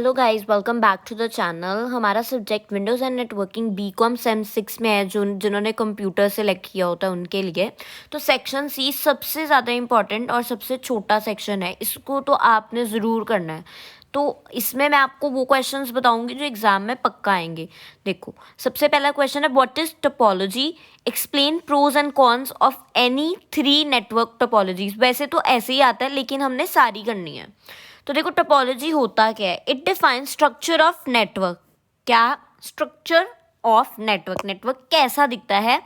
Hello guys, welcome back to the channel. हमारा subject Windows and networking BCom sem 6 में है, जो जिन्होंने कंप्यूटर सेलेक्ट किया होता है उनके लिए। तो सेक्शन सी सबसे ज़्यादा इम्पॉर्टेंट और सबसे छोटा सेक्शन है, इसको तो आपने ज़रूर करना है। तो इसमें मैं आपको वो क्वेश्चंस बताऊंगी जो एग्जाम में पक्का आएंगे। देखो, सबसे पहला क्वेश्चन है what is topology, explain pros and cons of any 3 network topologies. वैसे तो ऐसे ही आता है लेकिन हमने सारी करनी है। तो देखो, टोपोलॉजी होता क्या है? It define structure of network. क्या? Structure of network. नेटवर्क कैसा दिखता है?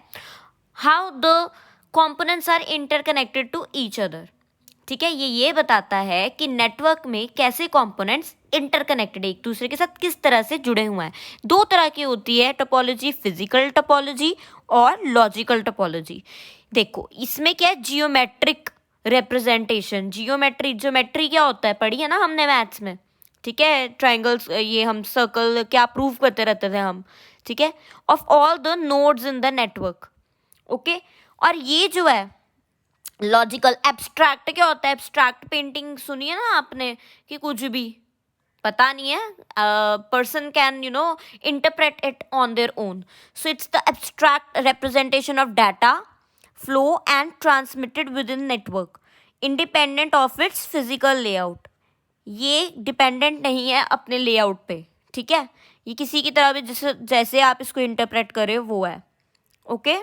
How the components are interconnected to each other. ठीक है, ये बताता है कि नेटवर्क में कैसे कंपोनेंट्स इंटरकनेक्टेड, एक दूसरे के साथ किस तरह से जुड़े हुए हैं। दो तरह की होती है टोपोलॉजी, फिजिकल टोपोलॉजी और लॉजिकल टोपोलॉजी। देखो, इसमें क्या है? Geometric representation. ज्योमेट्री क्या होता है? पढ़ी है ना हमने मैथ्स में। ठीक है, ट्राइंगल्स, ये हम सर्कल क्या प्रूव करते रहते थे हम। ठीक है, of all the nodes in the network. Okay, और ये जो है लॉजिकल। एब्स्ट्रैक्ट क्या होता है? एब्स्ट्रैक्ट पेंटिंग सुनी है ना आपने, कि कुछ भी पता नहीं है, person can interpret it on their own. So it's the abstract representation of data flow and transmitted with in network independent of its physical layout. ये डिपेंडेंट नहीं है अपने लेआउट पे। ठीक है, ये किसी की तरह भी जैसे आप इसको इंटरप्रेट करें वो है। ओके,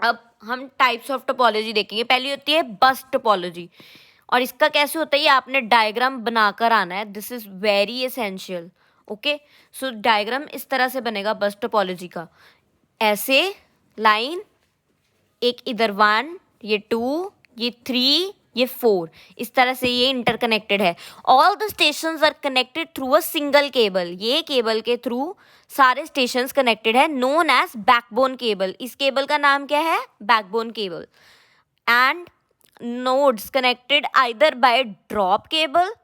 अब हम टाइप्स ऑफ टोपोलॉजी देखेंगे। पहली होती है बस टोपोलॉजी, और इसका कैसे होता है ये आपने डायग्राम बनाकर आना है। This is very essential. Okay, so diagram इस तरह से बनेगा बस टोपोलॉजी का। ऐसे लाइन, एक इधर 1, ये 2, ये 3, ये 4, इस तरह से ये इंटरकनेक्टेड है। All the stations are connected through a single cable. ये केबल के थ्रू सारे स्टेशंस कनेक्टेड है, नोन एज बैकबोन केबल। इस केबल का नाम क्या है? Backbone cable. And nodes connected either by drop cable,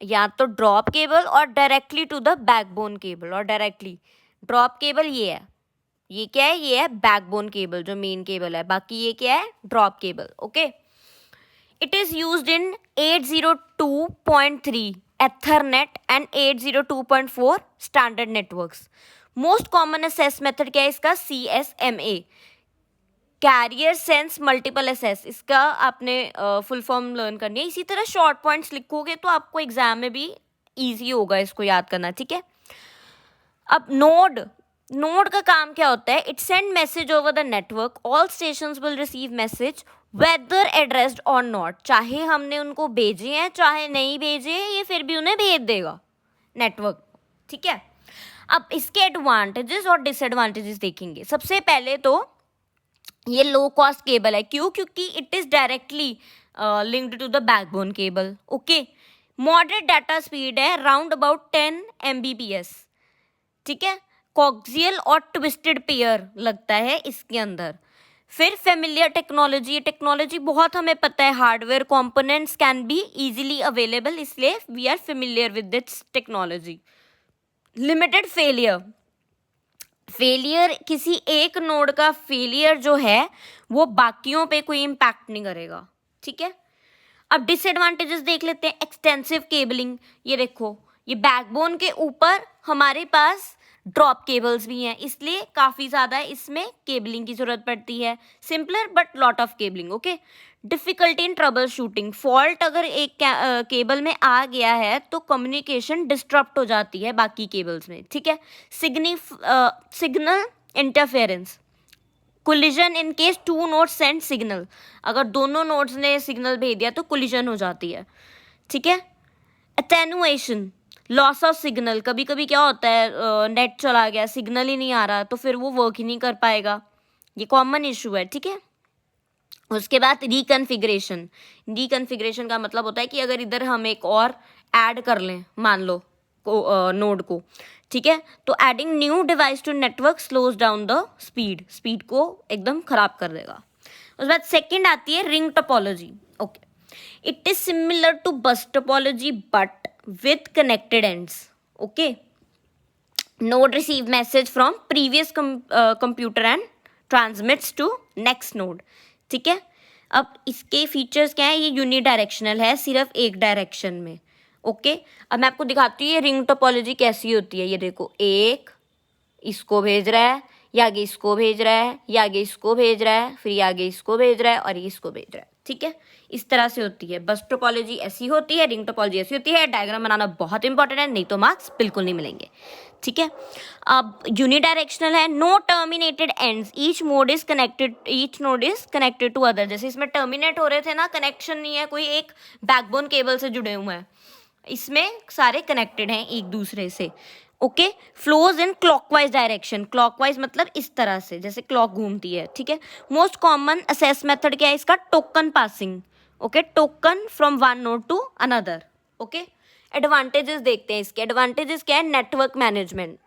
या तो ड्रॉप केबल, और directly to the backbone cable, और डायरेक्टली ड्रॉप केबल ये है। ये क्या है? ये है बैकबोन केबल जो मेन केबल है। बाकी ये क्या है? Drop cable. Okay, it is used in 802.3 Ethernet and 802.4 standard networks. Most common access method क्या है इसका? CSMA, carrier sense multiple access. इसका आपने फुल फॉर्म लर्न करनी है। इसी तरह शॉर्ट पॉइंट्स लिखोगे तो आपको एग्जाम में भी इजी होगा इसको याद करना। ठीक है, अब नोड का काम क्या होता है? It send message over the network. All stations will receive message whether addressed और नॉट। चाहे हमने उनको भेजे हैं चाहे नहीं भेजे, ये फिर भी उन्हें भेज देगा नेटवर्क। ठीक है, अब इसके एडवांटेजेस और डिसएडवांटेजेस देखेंगे। सबसे पहले तो ये लो कॉस्ट केबल है। क्यों? क्योंकि it is directly linked to the backbone cable. Okay, moderate data speed है अराउंड अबाउट 10 Mbps। ठीक है, कॉक्सियल और ट्विस्टेड पेयर लगता है इसके अंदर। फिर फेमिलियर टेक्नोलॉजी। ये टेक्नोलॉजी बहुत हमें पता है, hardware components can be easily available, इसलिए we are familiar with this technology. Limited failure किसी एक नोड का फेलियर जो है वो बाकियों पे कोई इम्पैक्ट नहीं करेगा। ठीक है, अब डिसएडवांटेजेस देख लेते हैं। Extensive cabling. ये देखो, ये बैकबोन के ऊपर हमारे पास ड्रॉप केबल्स भी हैं, इसलिए काफ़ी ज़्यादा इसमें केबलिंग की ज़रूरत पड़ती है। Simpler but lot of cabling. Okay, difficulty in trouble shooting. Fault अगर एक केबल में आ गया है तो कम्युनिकेशन डिस्टर्ब हो जाती है बाकी केबल्स में। ठीक है, signal interference. Collision in case 2 nodes send signal. अगर दोनों नोड्स ने सिग्नल भेज दिया तो कोलिजन हो जाती है। ठीक है, अटेनुएशन, लॉस ऑफ सिग्नल। कभी कभी क्या होता है, नेट चला गया, सिग्नल ही नहीं आ रहा, तो फिर वो वर्क ही नहीं कर पाएगा। ये कॉमन इशू है। ठीक है, उसके बाद रिकन्फिग्रेशन का मतलब होता है कि अगर इधर हम एक और ऐड कर लें, मान लो नोड को। ठीक है, तो adding new device to network slows down the speed को एकदम खराब कर देगा। उसके बाद सेकंड आती है ring topology. Okay, it is similar to bus topology but with connected ends. Okay, node receive message from previous computer and transmits to next node. ठीक है, अब इसके फीचर्स क्या है? ये यूनिडायरेक्शनल है, सिर्फ एक डायरेक्शन में। ओके, अब मैं आपको दिखाती हूँ ये रिंग टोपोलॉजी कैसी होती है। ये देखो, एक इसको भेज रहा है, ये आगे इसको भेज रहा है, ये आगे इसको भेज रहा है, फिर ये आगे इसको भेज रहा है और ये इसको भेज रहा है। ठीक है, इस तरह से होती है। बस टोपोलॉजी ऐसी होती है, रिंग टोपोलॉजी ऐसी होती है। डायग्राम बनाना बहुत इंपॉर्टेंट है, नहीं तो मार्क्स बिल्कुल नहीं मिलेंगे। ठीक है, अब यूनिडायरेक्शनल है, no terminated ends, each node is connected to other. जैसे इसमें टर्मिनेट हो रहे थे ना, कनेक्शन नहीं है, कोई एक बैकबोन केबल से जुड़े हुए हैं, इसमें सारे कनेक्टेड हैं एक दूसरे से। Okay, flows in clockwise direction, clockwise मतलब इस तरह से जैसे क्लॉक घूमती है। ठीक है, मोस्ट कॉमन असेस मेथड क्या है इसका? Token passing. Okay, token from one node to another. Okay, advantages देखते हैं इसके। एडवांटेजेस क्या है? नेटवर्क मैनेजमेंट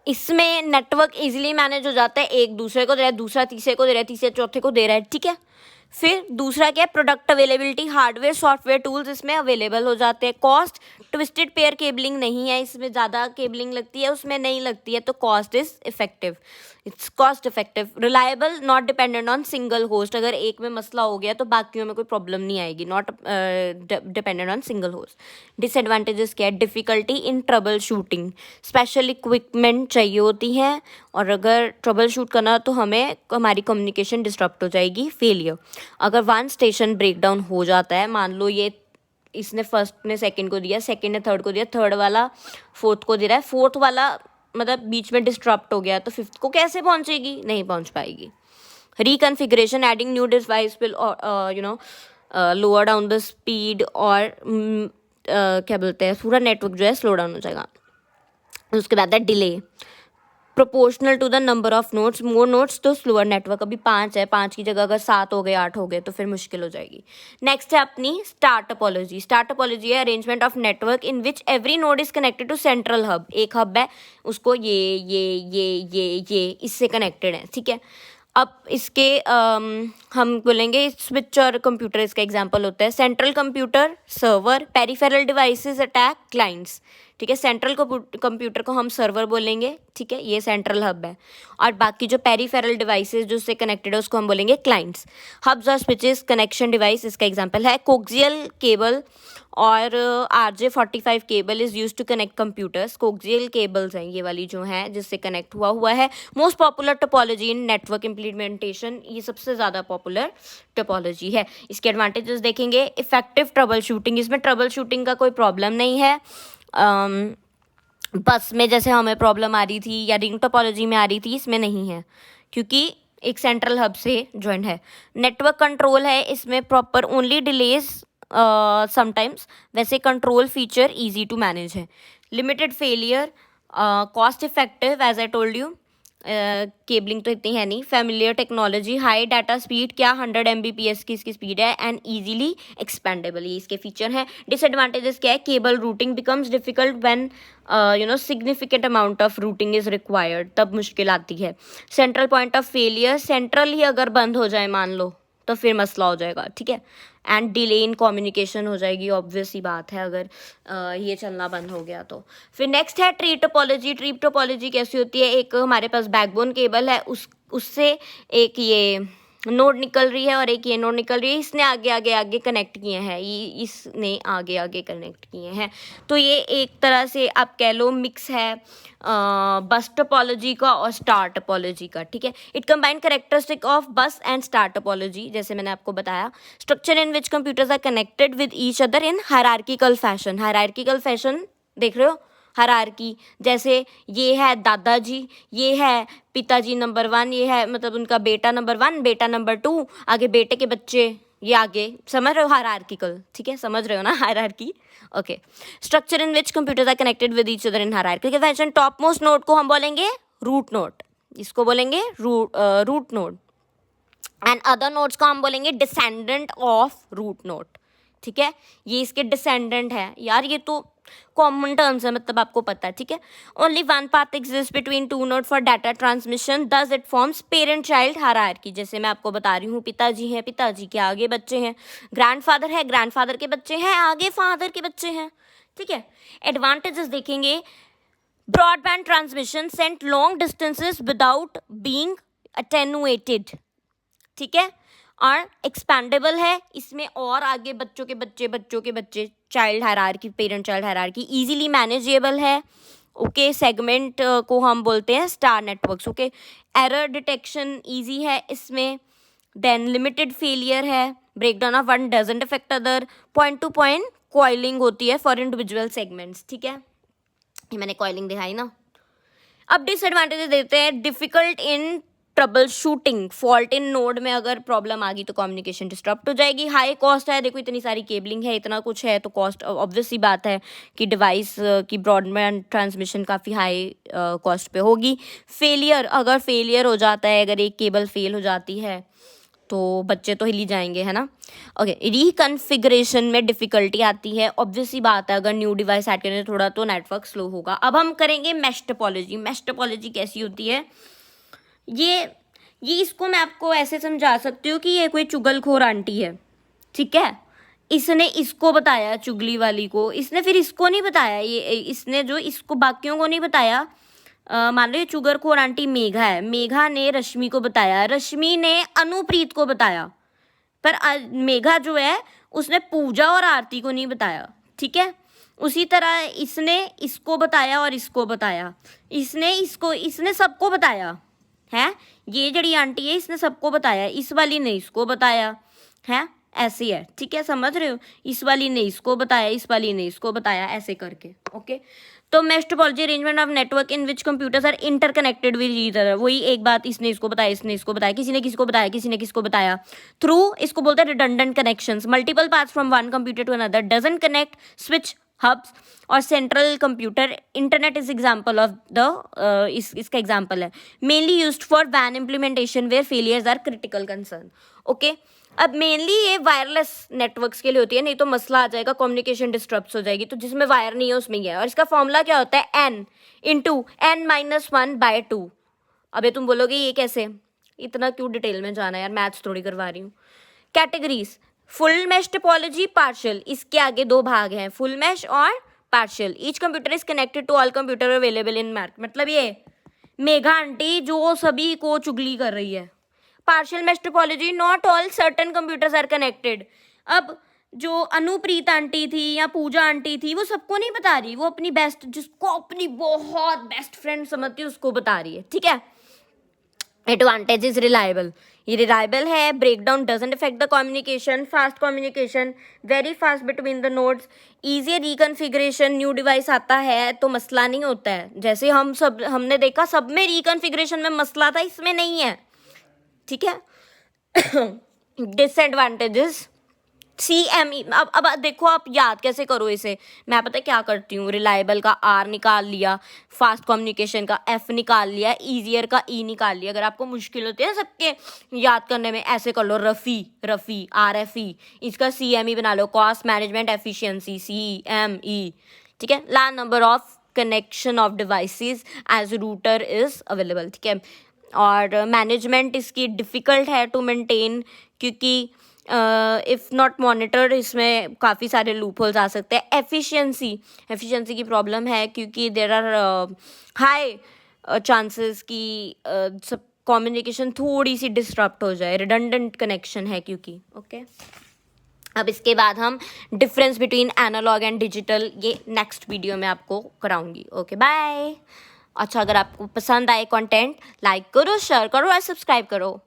इसमें नेटवर्क इजीली मैनेज हो जाता है, एक दूसरे को दे रहा है, दूसरा तीसरे को दे रहा है, तीसरे चौथे को दे रहा है। ठीक है, फिर दूसरा क्या है? Product availability, hardware software tools इसमें अवेलेबल हो जाते हैं। कॉस्ट, ट्विस्टेड पेयर केबलिंग नहीं है इसमें, ज़्यादा केबलिंग लगती है, उसमें नहीं लगती है, तो cost is effective, it's cost effective. Reliable, not dependent on single host, अगर एक में मसला हो गया तो बाकियों में कोई प्रॉब्लम नहीं आएगी, not dependent on single host. Disadvantages क्या है? Difficulty in trouble shooting, special equipment चाहिए होती है, और अगर ट्रबल शूट करना तो हमें हमारी कम्युनिकेशन डिस्टर्ब हो जाएगी। फेलियर, अगर वन स्टेशन ब्रेकडाउन हो जाता है, मान लो ये इसने फर्स्ट ने सेकंड को दिया, सेकंड ने थर्ड को दिया, थर्ड वाला फोर्थ को दे रहा है, फोर्थ वाला मतलब बीच में डिस्टर्ब हो गया, तो फिफ्थ को कैसे पहुंचेगी? नहीं पहुंच पाएगी। Reconfiguration, adding new device will lower down the speed, और क्या बोलते हैं, पूरा नेटवर्क जो है स्लो डाउन हो जाएगा। उसके बाद है delay, proportional to the number of nodes, more nodes तो स्लोअर नेटवर्क। अभी 5 है, 5 की जगह अगर 7 हो गए, 8 हो गए तो फिर मुश्किल हो जाएगी। नेक्स्ट है अपनी स्टार टोपोलॉजी। स्टार टोपोलॉजी है arrangement of network in which every node is connected to central hub. एक हब है, उसको ये इससे कनेक्टेड है। ठीक है, अब इसके हम बोलेंगे स्विच और कंप्यूटर इसका एग्जांपल होता है। Central computer, server, peripheral devices, attack, clients. ठीक है, सेंट्रल कंप्यूटर को हम सर्वर बोलेंगे। ठीक है, ये सेंट्रल हब है, और बाकी जो पेरिफेरल डिवाइसेस जो उससे कनेक्टेड है उसको हम बोलेंगे क्लाइंट्स। हब्स और स्विचेस, कनेक्शन डिवाइस, इसका एग्जांपल है कोक्सियल केबल और RJ45 cable is use to connect computers. Coaxial cables हैं ये वाली जो हैं जिससे कनेक्ट हुआ है। Most popular topology in network implementation, ये सबसे ज़्यादा पॉपुलर टोपोलॉजी है। इसके एडवांटेजेस देखेंगे। इफेक्टिव ट्रबल शूटिंग, इसमें ट्रबल शूटिंग का कोई प्रॉब्लम नहीं है। बस में जैसे हमें प्रॉब्लम आ रही थी या रिंग टोपोलॉजी में आ रही थी, इसमें नहीं है क्योंकि एक सेंट्रल हब से ज्वाइंट है। नेटवर्क कंट्रोल है इसमें प्रॉपर, ओनली डिलेज समटाइम्स, वैसे control feature easy to manage है। Limited failure, cost effective as I told you, cabling तो इतनी है नहीं। Familiar technology, high data speed, क्या 100 Mbps की इसकी स्पीड है, एंड ईजिली एक्सपेंडेबल, ये इसके फीचर हैं। डिसएडवांटेजेस क्या है? Cable routing becomes difficult when significant amount of routing is required, तब मुश्किल आती है। Central point of failure, central ही अगर बंद हो जाए मान लो तो फिर मसला हो जाएगा। ठीक है, एंड डिले इन कम्युनिकेशन हो जाएगी, ऑब्वियस ही बात है अगर ये चलना बंद हो गया तो। फिर नेक्स्ट है ट्री टोपोलॉजी। ट्री टोपोलॉजी कैसी होती है? एक हमारे पास बैकबोन केबल है, उससे एक ये नोड निकल रही है और एक ये नोड निकल रही है, इसने आगे आगे आगे कनेक्ट किए हैं, ये इसने आगे आगे कनेक्ट किए हैं, तो ये एक तरह से आप कह लो मिक्स है बस टोपोलॉजी का और स्टार टोपोलॉजी का। ठीक है, it combine characteristic of bus and star topology, जैसे मैंने आपको बताया। Structure in which computers are connected with each other in hierarchical fashion. Hierarchical fashion देख रहे हो, हायरार्की, जैसे ये है दादाजी, ये है पिताजी नंबर 1, ये है मतलब उनका बेटा नंबर 1, बेटा नंबर 2, आगे बेटे के बच्चे, ये आगे, समझ रहे हो हायरार्किकल? ठीक है, समझ रहे हो ना hierarchy? Okay, structure in which computers are connected with each other in hierarchical fashion. Top most node को हम बोलेंगे रूट नोड, इसको बोलेंगे root node, and other nodes को हम बोलेंगे डिसेंडेंट ऑफ रूट नोड। ठीक है, ये इसके डिसेंडेंट है यार, ये तो कॉमन टर्म्स है, मतलब आपको पता है। ठीक है, only one path exist between two node for data transmission, thus it forms parent child hierarchy. जैसे मैं आपको बता रही हूँ, पिताजी हैं, पिताजी के आगे बच्चे हैं, ग्रैंडफादर है, ग्रैंडफादर के बच्चे हैं, आगे फादर के बच्चे हैं। ठीक है, एडवांटेजेस देखेंगे। Broadband transmission, sent long distances without being attenuated. ठीक है, और एक्सपेंडेबल है, इसमें और आगे बच्चों के बच्चे child hierarchy, parent child hierarchy easily manageable है। ओके, सेगमेंट को हम बोलते हैं star networks. Okay, error detection easy है इसमें, देन लिमिटेड फेलियर है, breakdown of one doesn't affect other, point two point coiling होती है फॉर इंडिविजुअल सेगमेंट्स। ठीक है, ये मैंने कॉइलिंग दिखाई ना। अब डिसएडवांटेजेस देते हैं, difficult in trouble shooting, fault in node में अगर प्रॉब्लम आ गई तो कम्युनिकेशन डिस्टर्ब हो जाएगी। हाई कॉस्ट है, देखो इतनी सारी केबलिंग है, इतना कुछ है, तो कॉस्ट ऑब्वियस सी बात है कि डिवाइस की ब्रॉडबैंड ट्रांसमिशन काफ़ी हाई कॉस्ट पे होगी। फेलियर, अगर फेलियर हो जाता है, अगर एक केबल फेल हो जाती है तो बच्चे तो हिल ही जाएंगे, है ना। ओके, रिकन्फिगरेशन में डिफ़िकल्टी आती है, ऑब्वियस सी बात है, अगर न्यू डिवाइस ऐड करें थोड़ा तो नेटवर्क स्लो होगा। अब हम करेंगे मैश टोपोलॉजी। मैश टोपोलॉजी कैसी होती है, ये इसको मैं आपको ऐसे समझा सकती हूँ कि ये कोई चुगलखोर आंटी है, ठीक है। इसने इसको बताया चुगली वाली को, इसने फिर इसको नहीं बताया, ये इसने जो इसको बाकियों को नहीं बताया। मान लो ये चुगलखोर आंटी मेघा है, मेघा ने रश्मि को बताया, रश्मि ने अनुप्रीत को बताया, पर मेघा जो है उसने पूजा और आरती को नहीं बताया, ठीक है। उसी तरह इसने इसको बताया और इसको बताया, इसने सबको बताया है। ये जड़ी आंटी है इसने सबको बताया, इस वाली ने इसको बताया है, ऐसे है, ठीक है, समझ रहे हो। इस वाली ने इसको बताया, इस वाली ने इसको बताया, ऐसे करके। ओके, तो mesh topology arrangement of network in which computers are interconnected with each other. वही एक बात, इसने इसको बताया, इसने इसको बताया, किसी ने किसी को बताया, किसी ने किसको बताया, थ्रू इसको बोलते हैं redundant connections, multiple paths from one computer to another, doesn't connect switch hubs और central computer. Internet is example of the इसका एग्जाम्पल है, मेनली यूज्ड फॉर वैन implementation where failures are critical concern. Okay, अब mainly ये wireless networks के लिए होती है, नहीं तो मसला आ जाएगा, कम्युनिकेशन डिस्टर्ब्स हो जाएगी, तो जिसमें वायर नहीं है उसमें ही है। और इसका फॉर्मूला क्या होता है, n इंटू n-1/2। अबे तुम बोलोगे ये कैसे, इतना क्यों डिटेल में जाना है यार, मैथ्स थोड़ी करवा रही हूँ। Categories, full mesh topology, partial, इसके आगे दो भाग हैं, फुल मैश और partial. Each computer is connected to all computer available in market. मतलब ये मेघा आंटी जो सभी को चुगली कर रही है। Partial mesh topology, not all certain computers are connected. अब जो अनुप्रीत आंटी थी या पूजा आंटी थी वो सबको नहीं बता रही, वो अपनी बेस्ट, जिसको अपनी बहुत बेस्ट फ्रेंड समझती है उसको बता रही है, ठीक है। एडवांटेज इज रिलायबल, ये रिलायबल है, breakdown doesn't affect the communication, fast communication, very fast between the nodes, easy reconfiguration, new device आता है तो मसला नहीं होता है, जैसे हमने देखा सब में रिकन्फिग्रेशन में मसला था, इसमें नहीं है, ठीक है। डिसएडवांटेजेस, CME, अब देखो आप याद कैसे करो इसे, मैं पता है क्या करती हूँ, रिलायबल का R निकाल लिया, फास्ट कम्युनिकेशन का F निकाल लिया, ईजियर का E निकाल लिया। अगर आपको मुश्किल होती है सबके याद करने में, ऐसे कर लो, रफ़ी RFE, इसका CME बना लो, कॉस्ट मैनेजमेंट एफिशिएंसी CME, ठीक है। Large number of connection of devices as router is available, ठीक है। और मैनेजमेंट इसकी डिफ़िकल्ट है टू मेंटेन, क्योंकि इफ़ नॉट मॉनिटर इसमें काफ़ी सारे लूप होल्स आ सकते हैं। एफिशिएंसी की प्रॉब्लम है, क्योंकि देर आर हाई चांसेस कि सब कम्युनिकेशन थोड़ी सी डिस्टर्ब हो जाए, रिडंडेंट कनेक्शन है क्योंकि। ओके, अब इसके बाद हम difference between analog and digital, ये नेक्स्ट वीडियो में आपको कराऊंगी। Okay, bye. अच्छा, अगर आपको पसंद आए कंटेंट, लाइक करो, शेयर करो और सब्सक्राइब करो।